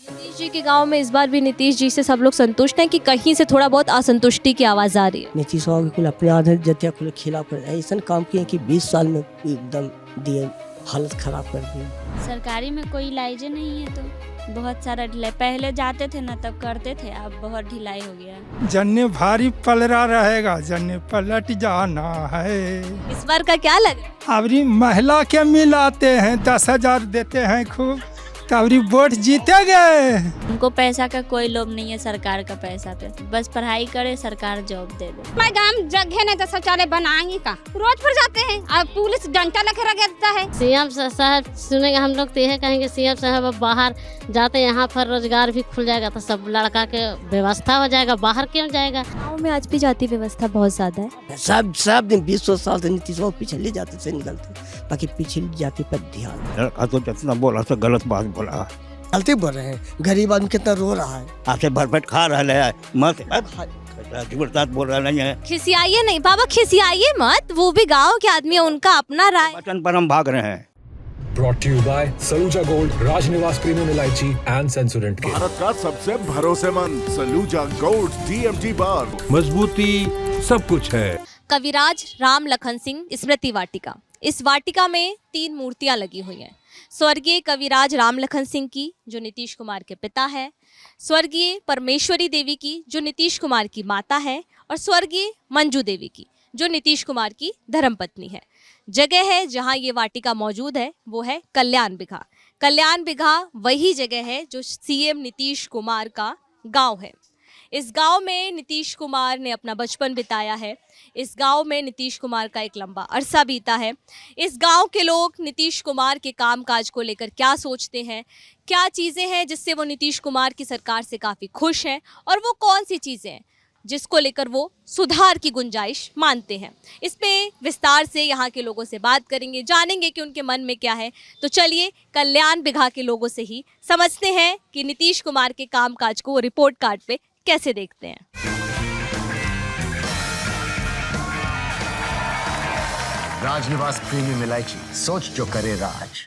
नीतीश जी के गांव में इस बार भी नीतीश जी से सब लोग संतुष्ट हैं कि कहीं से थोड़ा बहुत असंतुष्टि की आवाज़ आ रही है? नीतीश बाबू बिल्कुल अपने आधे जतिया को खिलाफ कर ऐसा काम किए कि 20 साल में एकदम दिए हालत खराब कर दी। सरकारी में कोई इलाज नहीं है तो बहुत सारा ढिलाई, पहले जाते थे ना तब करते थे, अब बहुत ढिलाई हो गया। जन्ने भारी पलरा रहेगा, जन्ने पलट जाना है। इस बार का क्या लग रहा है? अबरी महिला के मिलाते हैं, 10,000 देते हैं खूब, तबरी वोट जीते गए। उनको पैसा का कोई लोभ नहीं है, सरकार का पैसा पे बस पढ़ाई करे, सरकार जॉब दे दे। मैं गांव जगह नहीं तो शौचालय बनाएंगे का रोज पर जाते हैं और पुलिस डंडा लेकर रख देता है। सीएम साहब सुनेंगे हम लोग तो यह कहेंगे सीएम साहब अब बाहर जाते हैं, यहाँ पर रोजगार भी खुल जाएगा तो सब लड़का के व्यवस्था हो जाएगा, बाहर क्यों जाएगा। गाँव में आज भी जाति व्यवस्था बहुत ज़्यादा है। सब दिन 20 साल से नीतीश बाबू पिछले जाति से निकलते, बाकी पिछली जाति पर ध्यान। लड़का तो जितना बोला तो गलत बात बोला, गलती बोल रहे हैं। गरीब आदमी कितना रो रहा है, आपसे भरपेट खा रहा है, मत बोल रहा नहीं है। खिसियाइए नहीं बाबा, खिसियाइए मत, वो भी गांव के आदमी है, उनका अपना राय। वचन पर हम भाग रहे हैं। Brought to you by Saluja gold, Rajnivas premium elaichi and Sensodent के। भारत का सबसे भरोसेमंद सलूजा गोल्ड DMT बार, मजबूती सब कुछ है। कविराज राम लखन सिंह स्मृति वाटिका। इस वाटिका में 3 मूर्तियां लगी हुई हैं। स्वर्गीय कविराज राम लखन सिंह की, जो नीतीश कुमार के पिता है, स्वर्गीय परमेश्वरी देवी की, जो नीतीश कुमार की माता है, और स्वर्गीय मंजू देवी की, जो नीतीश कुमार की धर्मपत्नी है। जगह है जहां ये वाटिका मौजूद है वो है कल्याण बिघा। कल्याण बिघा वही जगह है जो सीएम नीतीश कुमार का गांव है। इस गांव में नीतीश कुमार ने अपना बचपन बिताया है। इस गांव में नीतीश कुमार का एक लंबा अरसा बीता है। इस गांव के लोग नीतीश कुमार के कामकाज को लेकर क्या सोचते हैं, क्या चीज़ें हैं जिससे वो नीतीश कुमार की सरकार से काफ़ी खुश हैं, और वो कौन सी चीज़ें हैं जिसको लेकर वो सुधार की गुंजाइश मानते हैं, इस पे विस्तार से यहाँ के लोगों से बात करेंगे, जानेंगे कि उनके मन में क्या है। तो चलिए कल्याण बिघा के लोगों से ही समझते हैं कि नीतीश कुमार के कामकाज को वो रिपोर्ट कार्ड पे कैसे देखते हैं। राजनिवास प्रीमियम इलायची, सोच जो करे राज।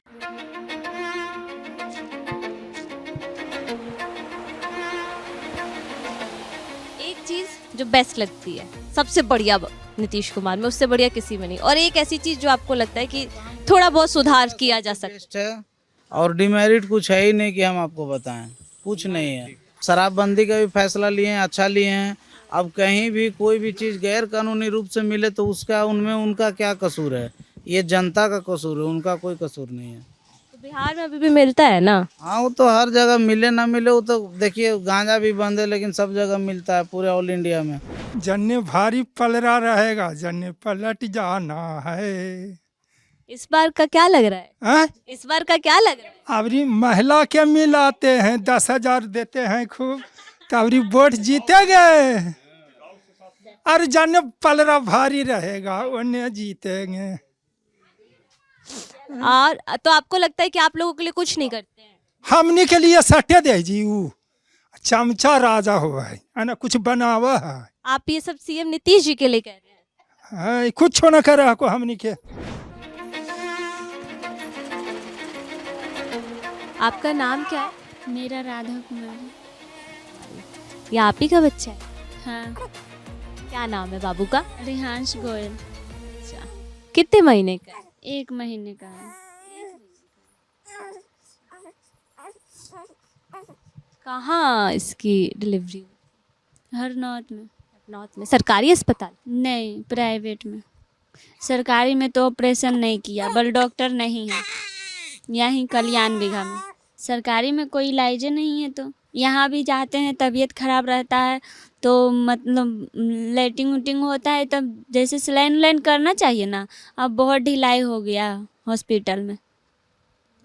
एक चीज जो बेस्ट लगती है, सबसे बढ़िया नीतीश कुमार में, उससे बढ़िया किसी में नहीं, और एक ऐसी चीज जो आपको लगता है कि थोड़ा बहुत सुधार किया जा सकता है। और डिमेरिट कुछ है ही नहीं कि हम आपको बताएं, कुछ नहीं है। शराबबंदी का भी फैसला लिए हैं, अच्छा लिए हैं। अब कहीं भी कोई भी चीज़ गैर कानूनी रूप से मिले तो उसका उनमें उनका क्या कसूर है? ये जनता का कसूर है, उनका कोई कसूर नहीं है। तो बिहार में अभी भी मिलता है ना? हाँ, वो तो हर जगह मिले ना मिले, वो तो देखिए गांजा भी बंद है लेकिन सब जगह मिलता है पूरे ऑल इंडिया में। जन्ने भारी पलरा रहेगा, जन्ने पलट जाना है। इस बार का क्या लग रहा है? इस बार का क्या लग रहा है? अबरी महिला के मिलाते हैं, 10,000 देते हैं खूब, तबरी वोट जीते गए। अरे जन्ने पलरा भारी रहेगा, उन्हें जीतेंगे। और तो आपको लगता है कि आप लोगों के लिए कुछ नहीं करते हैं? हमने के लिए सटे दे जी, वो चमचा राजा हुआ है ना, कुछ बनावा है। आप ये सब सीएम नीतीश जी के लिए कह रहे हैं? कुछ न करे को हमने के। आपका नाम क्या है? मेरा राधा कुमार। ये आप ही का बच्चा है? हाँ। क्या नाम है बाबू का? रिहांश गोयल। अच्छा, कितने महीने का? 1 महीने का है। कहाँ इसकी डिलीवरी? हरनौत में। हरनौत में सरकारी अस्पताल? नहीं, प्राइवेट में। सरकारी में तो ऑपरेशन नहीं किया, बल डॉक्टर नहीं है। यहीं कल्याण बिघा में सरकारी में कोई इलाज नहीं है, तो यहाँ भी जाते हैं, तबीयत खराब रहता है तो मतलब लेटिंग उटिंग होता है, तब जैसे सलाइन उलाइन करना चाहिए ना, अब बहुत ढिलाई हो गया हॉस्पिटल में,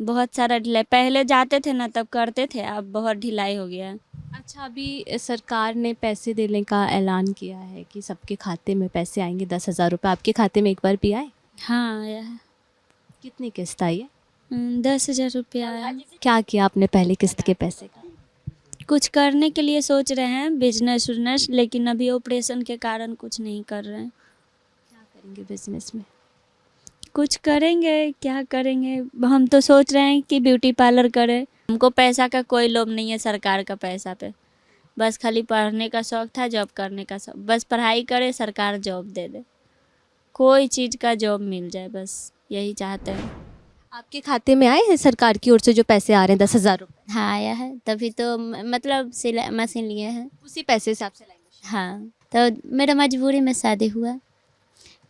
बहुत सारा ढिलाई, पहले जाते थे ना तब करते थे, अब बहुत ढिलाई हो गया है। अच्छा, अभी सरकार ने पैसे देने का ऐलान किया है कि सबके खाते में पैसे आएंगे, 10,000 रुपये। आपके खाते में एक बार भी आए? हाँ आया है। कितनी किस्त आई है? 10,000 रुपया आया। क्या किया आपने पहले किस्त के पैसे का? कुछ करने के लिए सोच रहे हैं, बिजनेस उजनेस, लेकिन अभी ऑपरेशन के कारण कुछ नहीं कर रहे हैं। क्या करेंगे बिजनेस में? कुछ करेंगे, क्या करेंगे। हम तो सोच रहे हैं कि ब्यूटी पार्लर करें। हमको पैसा का कोई लोभ नहीं है, सरकार का पैसा पे। बस खाली पढ़ने का शौक़ था, जॉब करने का शौक़। बस पढ़ाई करे, सरकार जॉब दे दे, कोई चीज़ का जॉब मिल जाए, बस यही चाहते हैं। आपके खाते में आए हैं सरकार की ओर से जो पैसे आ रहे हैं 10,000 रुपये? हाँ आया है, तभी तो मतलब सिलाई मशीन लिए हैं, उसी पैसे से आप सिलाई मशीन? हाँ। तो मेरा मजबूरी में शादी हुआ,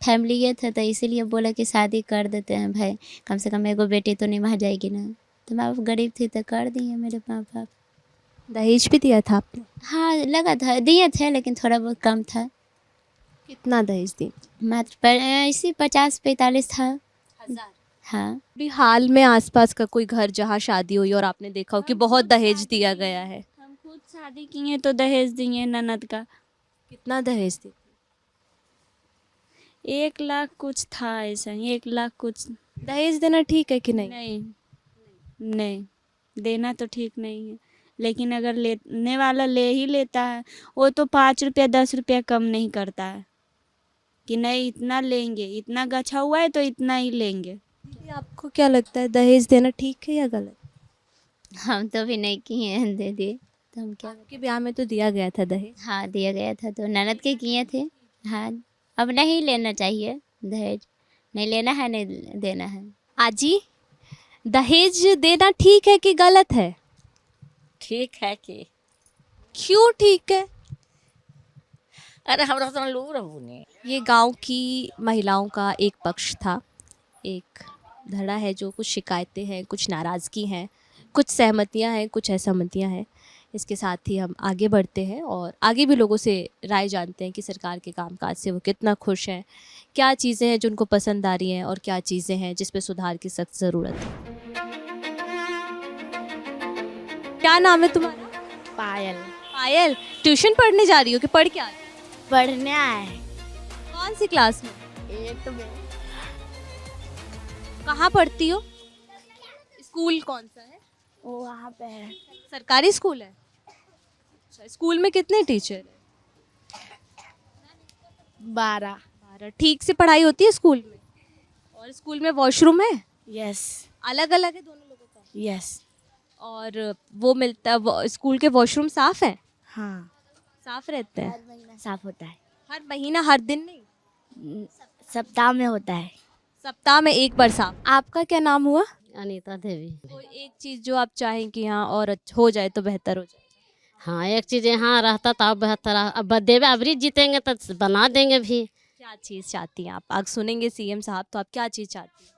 फैमिली ये था तो इसीलिए बोला कि शादी कर देते हैं भाई, कम से कम एगो बेटी तो निभा जाएगी ना। तो मैं गरीब थी तो कर दिए मेरे माँ बाप। दहेज भी दिया था आपने? हाँ लगा था, दिए थे लेकिन थोड़ा बहुत कम था। कितना दहेज दिए? मात्र इसी 50-45 था। हाँ। अभी हाल में आसपास का कोई घर जहाँ शादी हुई और आपने देखा हो कि बहुत दहेज दिया गया है? हम खुद शादी किए तो दहेज दिए ननद का। कितना दहेज दिए? 1 लाख कुछ था, ऐसा 1 लाख कुछ। दहेज देना ठीक है कि नहीं? नहीं नहीं, देना तो ठीक नहीं है, लेकिन अगर लेने वाला ले ही लेता है, वो तो 5 रुपया 10 रुपया कम नहीं करता है कि नहीं इतना लेंगे, इतना गछा हुआ है तो इतना ही लेंगे। आपको क्या लगता है दहेज देना ठीक है या गलत? हम तो भी नहीं किए हैं, दे दिए तो हम क्या। आपके ब्याह में तो दिया गया था दहेज? हाँ दिया गया था, तो ननद के किए थे। हाँ अब नहीं लेना चाहिए दहेज, नहीं लेना है, नहीं देना है। आजी, दहेज देना ठीक है कि गलत है? ठीक है कि क्यों ठीक है? अरे हमरा तो लूर रहूनी। ये गांव की महिलाओं का एक पक्ष था, एक धड़ा है जो कुछ शिकायतें हैं, कुछ नाराज़गी हैं, कुछ सहमतियां हैं, कुछ असहमतियां हैं। इसके साथ ही हम आगे बढ़ते हैं और आगे भी लोगों से राय जानते हैं कि सरकार के कामकाज से वो कितना खुश हैं, क्या चीज़ें हैं जो उनको पसंद आ रही हैं और क्या चीज़ें हैं जिस पे सुधार की सख्त ज़रूरत है। क्या नाम है तुम्हारा? पायल। पायल, ट्यूशन पढ़ने जा रही हो कि पढ़ के आ रही हो? पढ़ने आए। कौन सी क्लास में? एक तो कहाँ पढ़ती हो? स्कूल कौन सा है? वो वहाँ पे है। सरकारी स्कूल है? अच्छा, स्कूल में कितने टीचर हैं? 12। ठीक से पढ़ाई होती है स्कूल में? और स्कूल में वॉशरूम है? यस। अलग अलग है दोनों लोगों का? यस। और वो मिलता स्कूल के वॉशरूम साफ है? हाँ साफ रहते हैं? हर महीना साफ होता है। हर महीना, हर दिन नहीं? सप्ताह में होता है। सप्ताह में एक बार साफ। आपका क्या नाम हुआ? अनीता देवी। कोई एक चीज़ जो आप चाहें कि हाँ और हो जाए तो बेहतर हो जाए? हाँ एक चीज़ यहाँ रहता तो अब बेहतर, अब देवे अबरी जीतेंगे तो बना देंगे भी। क्या चीज़ चाहती हैं आप? आज सुनेंगे सीएम साहब तो आप क्या चीज़ चाहती हैं?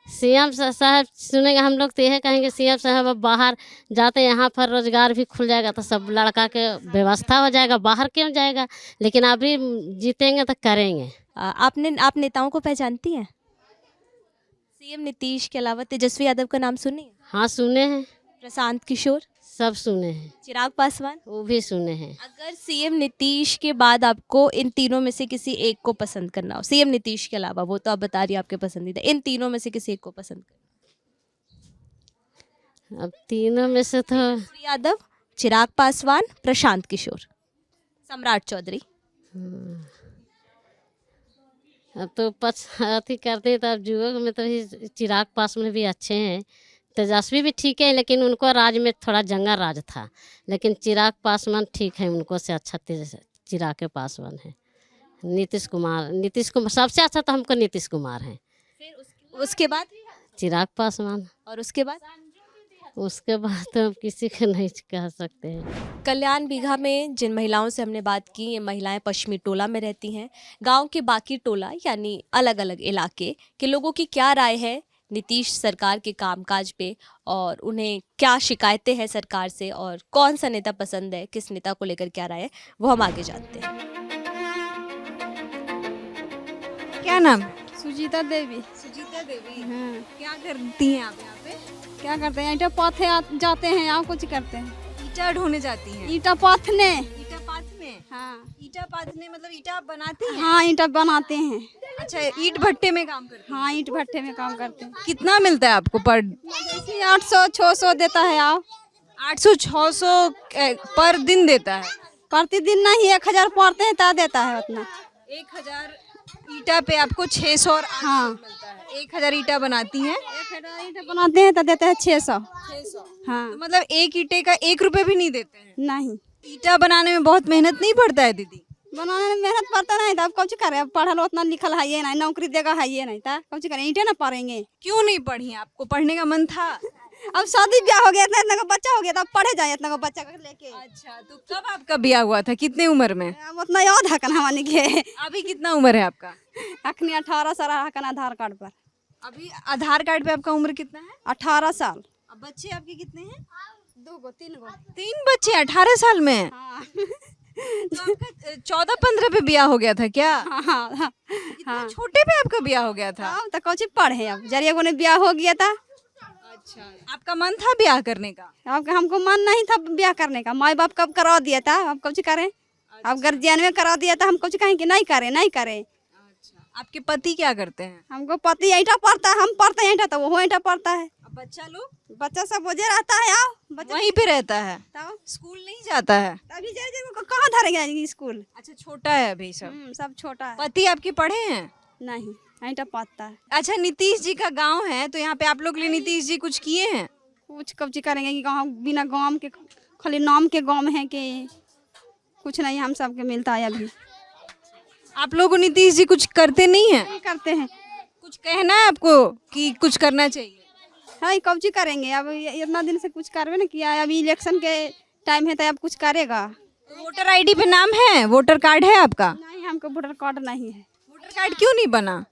सीएम साहब सुनेंगे हम लोग तो यह कहेंगे सीएम साहब अब बाहर जाते यहाँ पर रोजगार भी खुल जाएगा तो सब लड़का के व्यवस्था हो जाएगा, बाहर क्यों जाएगा। लेकिन अभी जीतेंगे तो करेंगे। आप नेताओं को पहचानती हैं? सीएम नीतीश के अलावा तेजस्वी यादव का नाम सुने? हाँ सुने हैं। प्रशांत किशोर? सब सुने हैं। चिराग पासवान? वो भी सुने हैं। अगर सीएम नीतीश के बाद आपको इन तीनों में से किसी एक को पसंद करना हो, सीएम नीतीश के अलावा, वो तो आप बता रही हैं आपके पसंदीदा, इन तीनों में से किसी एक को पसंद करना? अब तीनों में से तो यादव, चिराग पासवान, प्रशांत किशोर, सम्राट चौधरी। अब तो अति करते हैं तो अब युवक में तो ही चिराग पासवान में भी अच्छे हैं, तेजस्वी भी ठीक है, लेकिन उनको राज में थोड़ा जंगा राज था, लेकिन चिराग पासवान ठीक है, उनको से अच्छा चिराग के पासवान है। नीतीश कुमार सबसे अच्छा तो हमको नीतीश कुमार है। फिर उसके बाद चिराग पासवान। और उसके बाद तो हम किसी को नहीं कह सकते हैं। कल्याण बीघा में जिन महिलाओं से हमने बात की, ये महिलाएं पश्चिमी टोला में रहती हैं। गांव के बाकी टोला यानी अलग अलग इलाके के लोगों की क्या राय है नीतीश सरकार के कामकाज पे और उन्हें क्या शिकायतें हैं सरकार से और कौन सा नेता पसंद है, किस नेता को लेकर क्या राय है, वो हम आगे जानते हैं। क्या नाम? सुजीता देवी। सुजीता देवी, हाँ। क्या करती हैं आप यहाँ पे? क्या करते हैं? ईटा पाथे जाते हैं, यहाँ कुछ करते हैं। ईटा ढोने जाती हैं? ईटा पाथने। ईटा पाथने? हाँ। ईटा पाथने मतलब ईटा बनाती हैं? हाँ ईटा बनाते हैं। अच्छा, ईट भट्टे में काम करते हैं? हाँ ईट भट्टे में काम करते हैं। कितना मिलता है आपको पर? 800-600 देता है। आप 800-600 पर दिन देता है? प्रतिदिन नहीं, 1000 पढ़ते हैं तब देता है उतना। 1000 ईटा पे आपको 600 और 800 हाँ। मिलता है। 1000 ईटा बनाती हैं 1,000 ईंटें बनाते हैं तो देते हैं 600। 600। हाँ। तो मतलब एक ईटे का 1 रुपए भी नहीं देते हैं। नहीं ईटा बनाने में बहुत मेहनत नहीं पड़ता है दीदी? बनाने में मेहनत पड़ता नहीं, तो अब कुछ करे, अब पढ़ल उतना लिखल है ये नहीं, नौकरी देगा है ये नहीं, था कुछ करे, ईंटे ना पढ़ेंगे। क्यों नहीं पढ़ी? आपको पढ़ने का मन था? अब शादी ब्याह हो गया, इतना इतना का बच्चा हो गया, तो अब पढ़े जाए इतना का बच्चा को लेके। अच्छा, तो कब आपका ब्याह हुआ था? कितने उम्र में? अब उतना याद है कना हमारे के। अभी कितना उम्र है आपका? अखनी 18 साल है कना आधार कार्ड पर। अभी आधार कार्ड पे आपका उम्र कितना है? 18 साल। अब बच्चे आपके कितने हैं? 2 गो 3 गो। 3 बच्चे 18 साल में? हाँ। तो आपका 14-15 पे ब्याह हो गया था क्या? हाँ हाँ हाँ। इतना छोटे पे आपका ब्याह हो गया था? तो कुछ पढ़े, अब जरिए को ने ब्याह हो गया था। अच्छा, आपका मन था ब्याह करने का? अब हमको मन नहीं था ब्याह करने का, माँ बाप कब करा दिया था, अब कुछ करें। अब गार्जियन में करा दिया था, हम कुछ कहें कि नहीं करें नहीं करें। अच्छा, आपके पति क्या करते हैं? हमको पति ईंटा पड़ता है, हम पढ़ते हैं ईंटा तो वो ईंटा पड़ता है। अब बच्चा लोग? बच्चा सब बोझे रहता है, आओ बच्चा वहीं पे रहता है? तो स्कूल नहीं जाता है? अभी जाए कहाँ धरेगा स्कूल। अच्छा, छोटा है अभी सब। सब छोटा है। पति आपके पढ़े हैं? नहीं ईंटा पड़ता है। अच्छा, नीतीश जी का गांव है तो यहाँ पे आप लोग के लिए नीतीश जी कुछ किए हैं? कुछ कब्जी करेंगे कि गाँव बिना गाँव के, खाली नाम के गाँव है कि कुछ नहीं हम सबके मिलता है। अभी आप लोग को नीतीश जी कुछ करते नहीं है? नहीं करते हैं। कुछ कहना है आपको कि कुछ करना चाहिए? हाँ कब्जी करेंगे, अब इतना दिन से कुछ करवे ना किया है, अभी इलेक्शन के टाइम है तो अब कुछ करेगा। तो वोटर आईडी पे नाम है? वोटर कार्ड है आपका? नहीं हमको वोटर कार्ड नहीं है। वोटर कार्ड क्यों नहीं बना?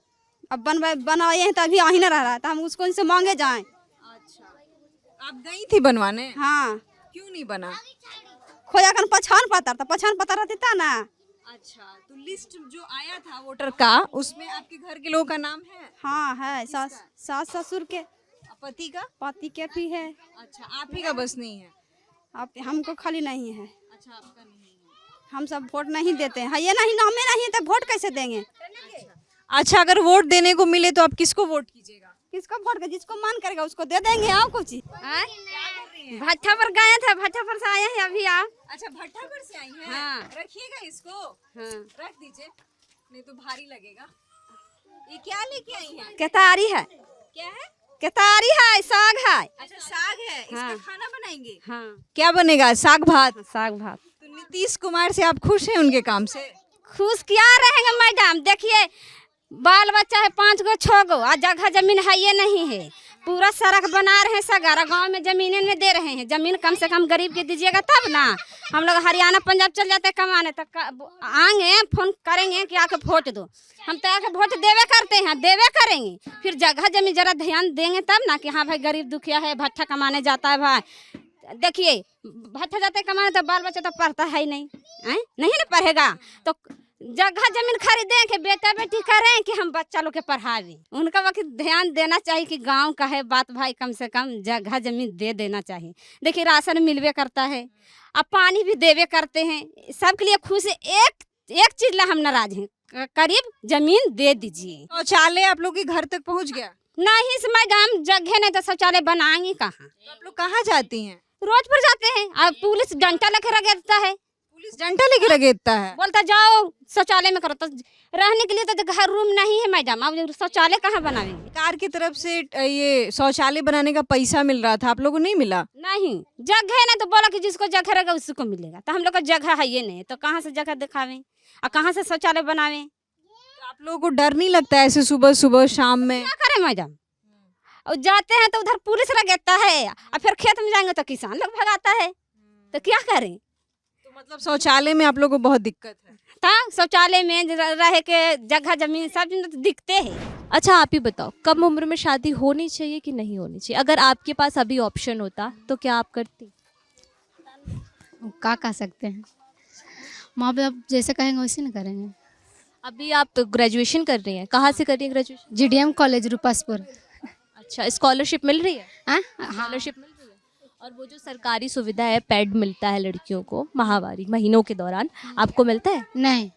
अब बनाए हैं तो अभी आ ही ना रहा तो हम उसको इनसे मांगे जाएं। अच्छा, आप गई थी बनवाने? हाँ। क्यों नहीं बना? खोया कर पहचान पता रहती था ना। अच्छा, तो लिस्ट जो आया था वोटर का उसमें आपके घर के लोगों का नाम है? हाँ है, सास ससुर के। पति का? पति के भी है। अच्छा, आप ही का बस नहीं है? आप हमको खाली नहीं है। अच्छा, आपका नहीं है। हम सब वोट नहीं देते हैं, ये नहीं नाम में नहीं है तो वोट कैसे देंगे। अच्छा, अगर वोट देने को मिले तो आप किसको वोट कीजिएगा? किसको वोट के जिसको मन करेगा उसको दे देंगे। आओ कुछ भट्ठा पर गए थे, भट्ठा पर से आए हैं अभी। आप? अच्छा, भट्ठा पर से आई हैं? हाँ। रखिएगा इसको। हाँ। रख दीजिए, नहीं तो भारी लगेगा। ये क्या लेके आई हैं? केतारी है। क्या है? केतारी है, साग है। अच्छा, साग है। हाँ। इसका खाना बनाएंगे? हाँ। क्या बनेगा? साग भात? साग भात। तो नीतीश कुमार से आप खुश हैं उनके काम से? खुश क्या रहेंगे मैडम, देखिए बाल बच्चा है 5 गो 6 गो, और जगह जमीन है ये नहीं है। पूरा सड़क बना रहे हैं, सगारा गांव में जमीनें में दे रहे हैं। जमीन कम से कम गरीब के दीजिएगा तब ना। हम लोग हरियाणा पंजाब चल जाते हैं कमाने, तो आएंगे फोन करेंगे कि आके वोट दो। हम तो आके वोट देवे करते हैं, देवे करेंगे, फिर जगह जमीन जरा ध्यान देंगे तब ना कि हाँ भाई गरीब दुखिया है, भट्ठा कमाने जाता है भाई। देखिए भट्ठा जाते कमाने तो बाल बच्चा तो पढ़ता है ही नहीं, नहीं ना पढ़ेगा। तो जगह जमीन खरीदें कि बेटा बेटी करें कि हम बच्चा लोग के पढ़ावे। उनका वक्त ध्यान देना चाहिए कि गांव का है बात भाई, कम से कम जगह जमीन दे देना चाहिए। देखिए राशन मिलवे करता है, अब पानी भी देवे करते हैं, सबके लिए खुश है। एक चीज ला हम नाराज हैं, करीब जमीन दे दीजिए। शौचालय आप लोग के घर तक पहुंच गया? नहीं इस मैदान जगह नहीं तो शौचालय बनाएंगे कहाँ। तो आप लोग कहाँ जाती हैं? रोज पर जाते हैं, अब पुलिस डंटा लेकर रगड़ता है। पुलिस डंडा लेके रगड़ता है? बोलता जाओ शौचालय में करो। तो रहने के लिए तो घर रूम नहीं है मैडम, अब शौचालय कहाँ बनाएंगे। सरकार की तरफ से ये शौचालय बनाने का पैसा मिल रहा था, आप लोगों को नहीं मिला? नहीं, जगह है ना तो बोला कि जिसको जगह रहेगा उसको मिलेगा। तो हम लोग को जगह है ये नहीं, तो कहाँ से जगह दिखावें और कहाँ से शौचालय बनावें। तो आप लोगों को डर नहीं लगता ऐसे सुबह सुबह शाम में? क्या करें मैडम, और जाते हैं तो उधर पुलिस लगता है, और फिर खेत में जाएंगे तो किसान लोग भगाता है, तो क्या करें। तो मतलब शौचालय में आप लोगों को बहुत दिक्कत है? था शौचालय में रह के जगह जमीन सब तो दिखते हैं। अच्छा आप ही बताओ, कम उम्र में शादी होनी चाहिए कि नहीं होनी चाहिए? अगर आपके पास अभी ऑप्शन होता तो क्या आप करती? क्या कह सकते हैं, माँ बाप जैसे कहेंगे वैसे ना करेंगे। अभी आप तो ग्रेजुएशन कर रही हैं, कहाँ से कर रही हैं ग्रेजुएशन? GDM college Rupaspur. अच्छा, स्कॉलरशिप मिल रही है? हाँ, स्कॉलरशिप मिल रही है। और वो जो सरकारी सुविधा है, पैड मिलता है लड़कियों को माहवारी महीनों के दौरान, आपको मिलता है? नहीं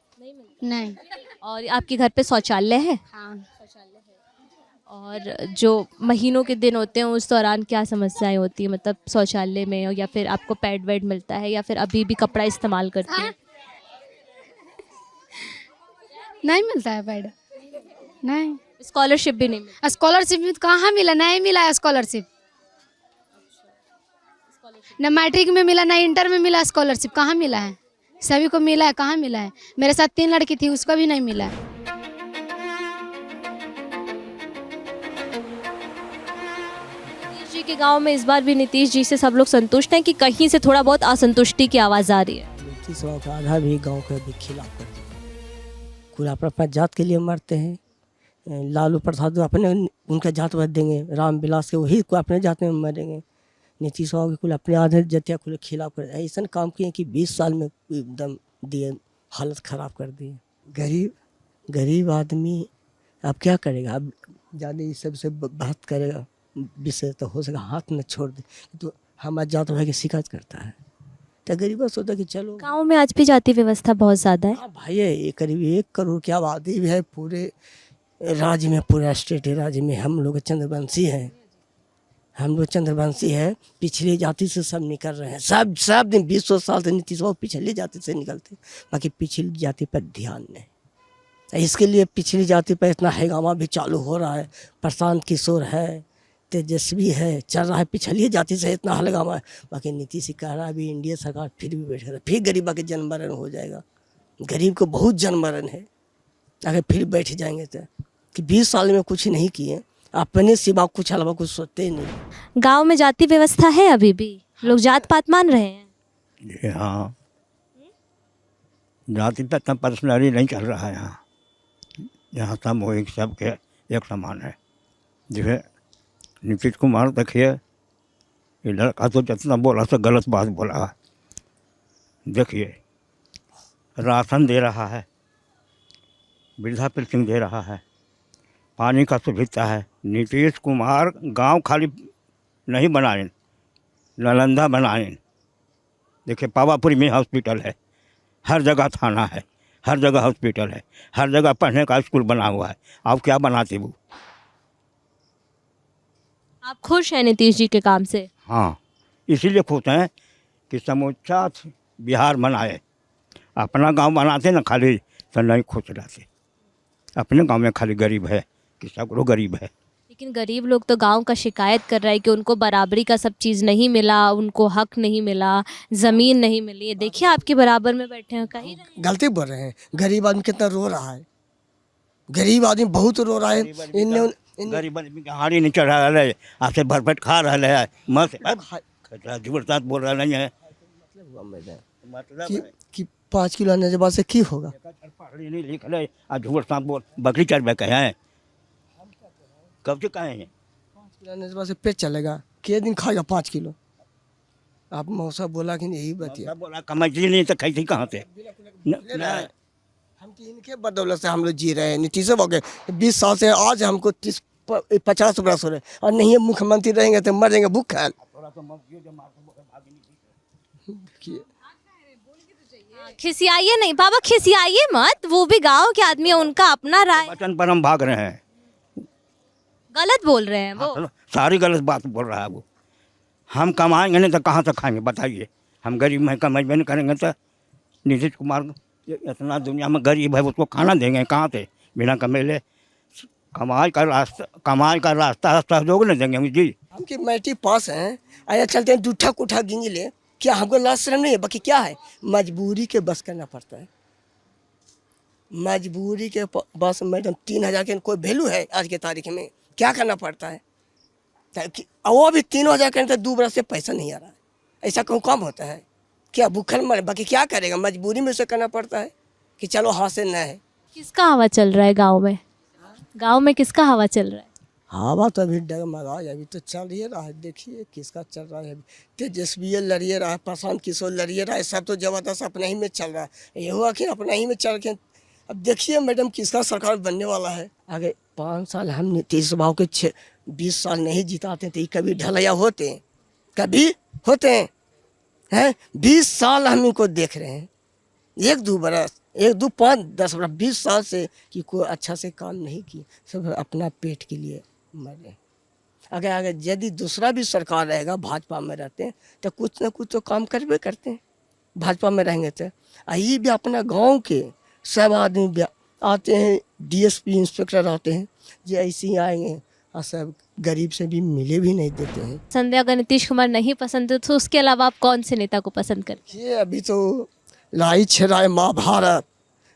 नहीं। और आपके घर पे शौचालय है? हाँ। और जो महीनों के दिन होते हैं उस दौरान क्या समस्याएं होती है, मतलब शौचालय में, या फिर आपको पैड वैड मिलता है, या फिर अभी भी कपड़ा इस्तेमाल करती है? नहीं मिलता है पैड, नहीं। स्कॉलरशिप भी नहीं मिली? स्कॉलरशिप भी कहाँ मिला, नहीं मिला है स्कॉलरशिप। न मैट्रिक में मिला, ना इंटर में मिला स्कॉलरशिप, कहाँ मिला है? सभी को मिला है, कहाँ मिला है? मेरे साथ 3 लड़की थी, उसको भी नहीं मिला है। नीतीश जी के गांव में इस बार भी नीतीश जी से सब लोग संतुष्ट हैं कि कहीं से थोड़ा बहुत असंतुष्टि की आवाज़ आ रही है? नीतीश बाबू का आधा भी गांव के भी खिलाफ कर दिया। पूरा अपना जात के लिए मरते हैं। लालू प्रसाद अपने उनका जात बच देंगे, राम विलास के वही को अपने जात में मरेंगे। नीतीश बाबू के कुल अपने आधे जतिया कुल खिलाफ कर ऐसा काम किए कि 20 साल में एकदम दिए हालत ख़राब कर दिए। गरीब आदमी अब क्या करेगा? अब ज़्यादा इस सब से बात करेगा विषय तो हो सका हाथ में छोड़ दे, तो हमारा जात भाई की शिकायत करता है। तो गरीब सोचता कि चलो गांव में आज भी जाति व्यवस्था बहुत ज़्यादा है। हाँ भाई, ये करीब 1 करोड़ की आबादी भी है पूरे राज्य में, पूरा स्टेट राज्य में। हम लोग चंद्रवंशी हैं, हम लोग चंद्रवंशी है, पिछली जाति से सब निकल रहे हैं। सब दिन 20 साल से नीतीश बाबू पिछली जाति से निकलते, बाकी पिछली जाति पर ध्यान नहीं। इसके लिए पिछली जाति पर इतना हैंगामा भी चालू हो रहा है। प्रशांत किशोर है, तेजस्वी है, चल रहा है, पिछली जाति से इतना हलगामा है। बाकी नीतीश कह रहा है अभी इंडिया सरकार फिर भी बैठे रहा, फिर गरीबा के जन्म मरण हो जाएगा। गरीब को बहुत जन्म मरण है, अगर फिर बैठ जाएंगे तो कि 20 साल में कुछ नहीं किए, अपने सिवा कुछ अलावा कुछ सोचते ही नहीं। गांव में जाति व्यवस्था है अभी भी? लोग जात पात मान रहे हैं? जी हाँ, जाति तक तो पर्सनली नहीं चल रहा है यहाँ। यहाँ सब वो एक सब के एक समान है। जैसे नीतीश कुमार देखिए, ये लड़का तो जितना बोला तो गलत बात बोला है। देखिए, राशन दे रहा है, वृद्धा पेंशन दे रहा है, पानी का सुविधा है। नीतीश कुमार गांव खाली नहीं बनाए, नालंदा बनाए। देखिए, पावापुरी में हॉस्पिटल है, हर जगह थाना है, हर जगह हॉस्पिटल है, हर जगह पढ़ने का स्कूल बना हुआ है। आप क्या बनाते वो? आप खुश हैं नीतीश जी के काम से? हाँ, इसीलिए खुश हैं कि समूचा बिहार बनाए। अपना गांव बनाते ना खाली तो नहीं खुश रहते। अपने गांव में खाली गरीब है कि सब लोग गरीब है। लेकिन गरीब लोग तो गांव का शिकायत कर रहा है कि उनको बराबरी का सब चीज़ नहीं मिला, उनको हक नहीं मिला, ज़मीन नहीं मिली। देखिए, आपके बराबर में बैठे हैं, कहीं गलती बोल रहे हैं। गरीब आदमी कितना रो रहा है, गरीब आदमी बहुत रो रहा है। गरीब आदमी की हाड़ी नहीं चढ़ा रहा है, आपसे भरपेट खा रहा है, मत जुबरसात बोल रहा नहीं है। कि 5 किलो अनाज से की होगा? पढ़ी नहीं लिख रहे, आज जुबरसात बोल बकरी चढ़ कहे हैं, कब से कहे हैं? 5 किलो अनाज से पेट चलेगा? के दिन खाएगा 5 किलो? आप मौसा बोला कि यही बतिया बोला, कमाई नहीं तो खाई कहाँ से? हम इनके बदौलत से हम लोग जी रहे हैं। नीतीश बाबू के 20 साल से आज हमको 30-50 बरस हो रहे, और नहीं मुख्यमंत्री रहेंगे तो मरेंगे भूखे। खिसियाइए नहीं बाबा, खिसियाइए मत। वो भी गांव के आदमी है, उनका अपना राय। वचन पर हम भाग रहे हैं, गलत बोल रहे हैं वो। सारी गलत बात बोल रहा है वो। हम कमाएंगे नहीं तो कहाँ से खाएंगे बताइए? हम गरीब में कमाएंगे नहीं करेंगे तो नीतीश कुमार इतना दुनिया में गरीब है, उसको खाना देंगे कहाँ से? बिना कमेले कमाई का रास्ता सहयोग नहीं देंगे जी। हम की मैट्रिक पास हैं, आया चलते हैं दूठा कुठा गिंज ले, क्या हमको लाज शर्म नहीं है? बाकी क्या है, मजबूरी के बस करना पड़ता है। मजबूरी के बस मैडम 3000 के कोई वैल्यू है आज के तारीख में? क्या करना पड़ता है? वो भी 3000 करने तो 2 बरस से पैसा नहीं आ रहा है। ऐसा क्यों काम होता है? क्या भूखल मरे? बाकी क्या करेगा, मजबूरी में उसे करना पड़ता है कि चलो हाथ से न है। किसका हवा चल रहा है गांव में? गांव में किसका हवा चल रहा है? हवा तो अभी डगमगा, अभी तो चल ही रहा है। देखिए किसका चल रहा है। तेजस्वी लड़िए रहा है, प्रशांत किशोर लड़िए रहा है, सब तो जबरदस्त अपने ही में चल रहा है। ये हुआ कि अपना ही में चल के अब देखिए मैडम किसका सरकार बनने वाला है। आगे 5 साल हम नीतीश बाबू के 20 साल नहीं जिताते थे, कभी ढलैया होते हैं? कभी होते हैं? 20 साल हम इनको देख रहे हैं, 1-2 बरस, 1-2, 5, 10 बरस, 20 साल से कि कोई अच्छा से काम नहीं किए, सब अपना पेट के लिए मरे। अगर यदि दूसरा भी सरकार रहेगा, भाजपा में रहते हैं तो कुछ ना कुछ तो काम करबे करते हैं। भाजपा में रहेंगे तो ये भी अपना गांव के सब आदमी आते हैं डीएसपी इंस्पेक्टर आते हैं, जो ऐसे ही आएंगे और सब गरीब से भी मिले भी नहीं देते हैं। संध्या अगर नीतीश कुमार नहीं पसंद है तो उसके अलावा आप कौन से नेता को पसंद करें? ये अभी तो लड़ाई छिड़ रहा है महाभारत,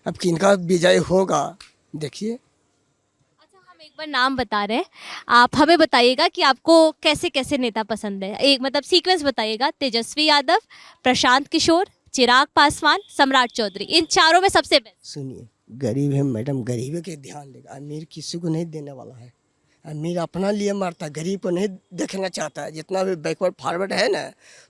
अब किनका विजय होगा देखिए। हम एक बार नाम बता रहे हैं, आप हमें बताइएगा कि आपको कैसे कैसे नेता पसंद है। एक मतलब सीक्वेंस बताइएगा। तेजस्वी यादव, प्रशांत किशोर, चिराग पासवान, सम्राट चौधरी, इन चारों में सबसे बेस्ट। सुनिए, गरीब है मैडम, गरीब के ध्यान देगा, अमीर किसी को नहीं देने वाला है। अमीर अपना लिए मरता, गरीब को नहीं देखना चाहता है। जितना भी बैकवर्ड फॉरवर्ड है ना,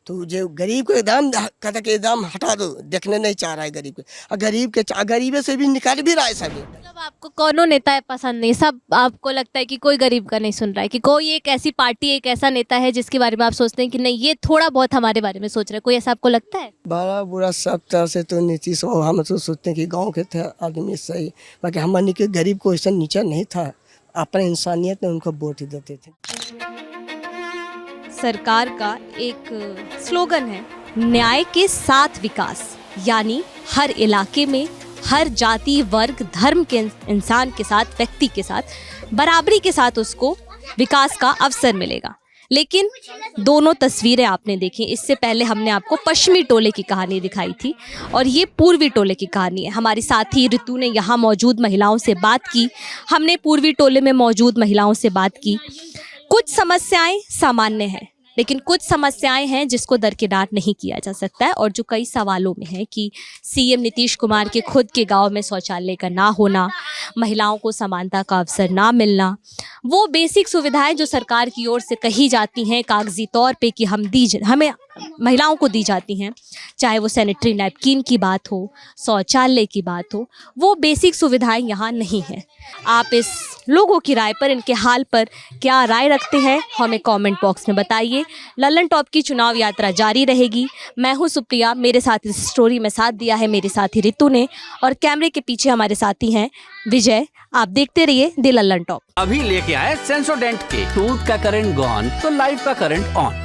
तो जो गरीब को एकदम कहता कि एकदम हटा दो, देखने नहीं चाह रहा है गरीब को, और गरीबे से भी निकाल भी रहा है सभी। मतलब आपको कौनों नेता पसंद नहीं, सब आपको लगता है कि कोई गरीब का नहीं सुन रहा है, कि कोई एक ऐसी पार्टी, एक ऐसा नेता है जिसके बारे में आप सोचते हैं कि नहीं ये थोड़ा बहुत हमारे बारे में सोच रहा है, कोई ऐसा आपको लगता है? बड़ा बुरा सब तरह से तो नीतीश, हम तो सोचते हैं कि गाँव के थे आदमी सही, बाकी हमारे के गरीब को ऐसा नीचा नहीं था, अपने इंसानियत में उनको वोट ही देते थे। सरकार का एक स्लोगन है, न्याय के साथ विकास, यानी हर इलाके में हर जाति, वर्ग, धर्म के इंसान के साथ, व्यक्ति के साथ बराबरी के साथ उसको विकास का अवसर मिलेगा। लेकिन दोनों तस्वीरें आपने देखी। इससे पहले हमने आपको पश्चिमी टोले की कहानी दिखाई थी और ये पूर्वी टोले की कहानी है। हमारी साथी ऋतु ने यहाँ मौजूद महिलाओं से बात की, हमने पूर्वी टोले में मौजूद महिलाओं से बात की। कुछ समस्याएं सामान्य हैं, लेकिन कुछ समस्याएं हैं जिसको दरकिनार नहीं किया जा सकता है, और जो कई सवालों में है कि सीएम नीतीश कुमार के खुद के गांव में शौचालय का ना होना, महिलाओं को समानता का अवसर ना मिलना, वो बेसिक सुविधाएं जो सरकार की ओर से कही जाती हैं कागजी तौर पे कि हमें महिलाओं को दी जाती हैं, चाहे वो सैनिटरी नैपकिन की बात हो, शौचालय की बात हो, वो बेसिक सुविधाएं यहाँ नहीं हैं। आप इस लोगों की राय पर, इनके हाल पर क्या राय रखते हैं, हमें कमेंट बॉक्स में बताइए। लल्लन टॉप की चुनाव यात्रा जारी रहेगी। मैं हूँ सुप्रिया, मेरे साथ इस स्टोरी में साथ दिया है मेरे साथी ऋतु ने, और कैमरे के पीछे हमारे साथी हैं विजय। आप देखते रहिए द लल्लन टॉप। अभी लेके आए सेंसोडेंट के, टूथ का करंट गॉन तो लाइफ का करंट ऑन।